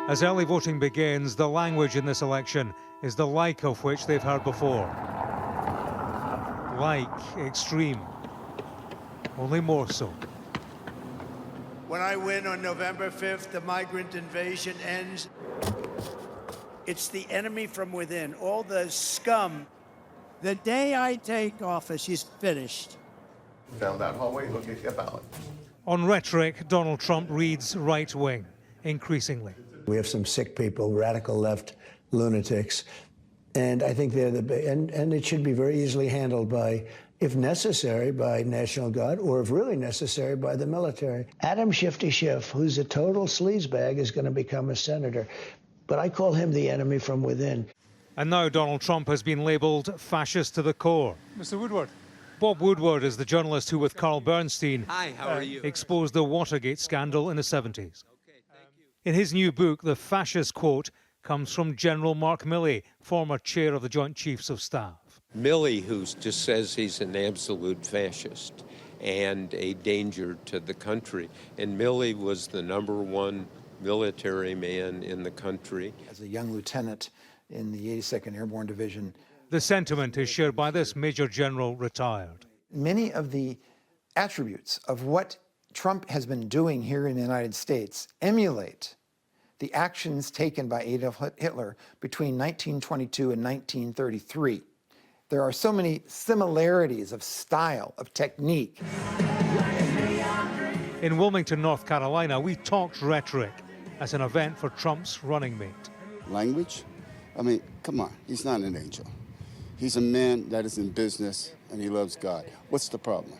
As early voting begins, the language in this election is the like of which they've heard before. Like extreme, only more so. When I win on November 5th, the migrant invasion ends. It's the enemy from within, all the scum. The day I take office, he's finished. Down that hallway, look at your ballot. On rhetoric, Donald Trump reads right-wing, increasingly. We have some sick people, radical left lunatics, and I think they're and it should be very easily handled by, if necessary, by National Guard, or if really necessary, by the military. Adam Shifty Schiff, who's a total sleazebag, is going to become a senator, but I call him the enemy from within. And now Donald Trump has been labelled fascist to the core. Mr. Woodward. Bob Woodward is the journalist who, with Carl Bernstein, Hi, how are you? exposed the Watergate scandal in the 70s. In his new book, the fascist quote comes from General Mark Milley, former chair of the Joint Chiefs of Staff. Milley, who just says he's an absolute fascist and a danger to the country. And Milley was the #1 military man in the country. As a young lieutenant in the 82nd Airborne Division. The sentiment is shared by this Major General retired. Many of the attributes of what Trump has been doing here in the United States emulate the actions taken by Adolf Hitler between 1922 and 1933. There are so many similarities of style, of technique. In Wilmington, North Carolina, we talked rhetoric at an event for Trump's running mate. Language? I mean, come on, he's not an angel. He's a man that is in business and he loves God. What's the problem?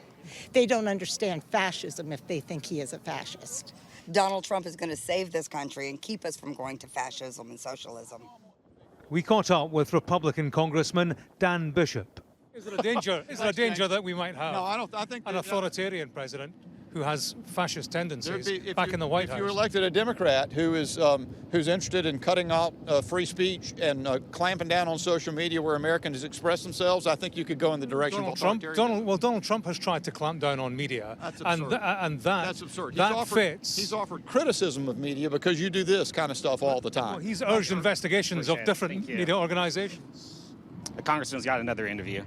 They don't understand fascism if they think he is a fascist. Donald Trump is going to save this country and keep us from going to fascism and socialism. We caught up with Republican Congressman Dan Bishop. Is it a danger? Is it a danger that we might have? No, I don't. I think an authoritarian president who has fascist tendencies back in the White House. If you elected a Democrat who's interested in cutting out free speech and clamping down on social media where Americans express themselves, I think you could go in the direction of authoritarianism. Donald Trump has tried to clamp down on media. That's absurd. That's absurd. Fits. He's offered criticism of media because you do this kind of stuff all the time. Well, he's urged investigations of different media organizations. The congressman's got another interview.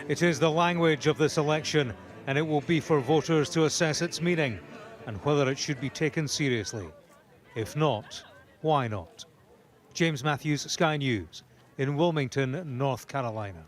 It is the language of this election, and it will be for voters to assess its meaning and whether it should be taken seriously. If not, why not? James Matthews, Sky News, in Wilmington, North Carolina.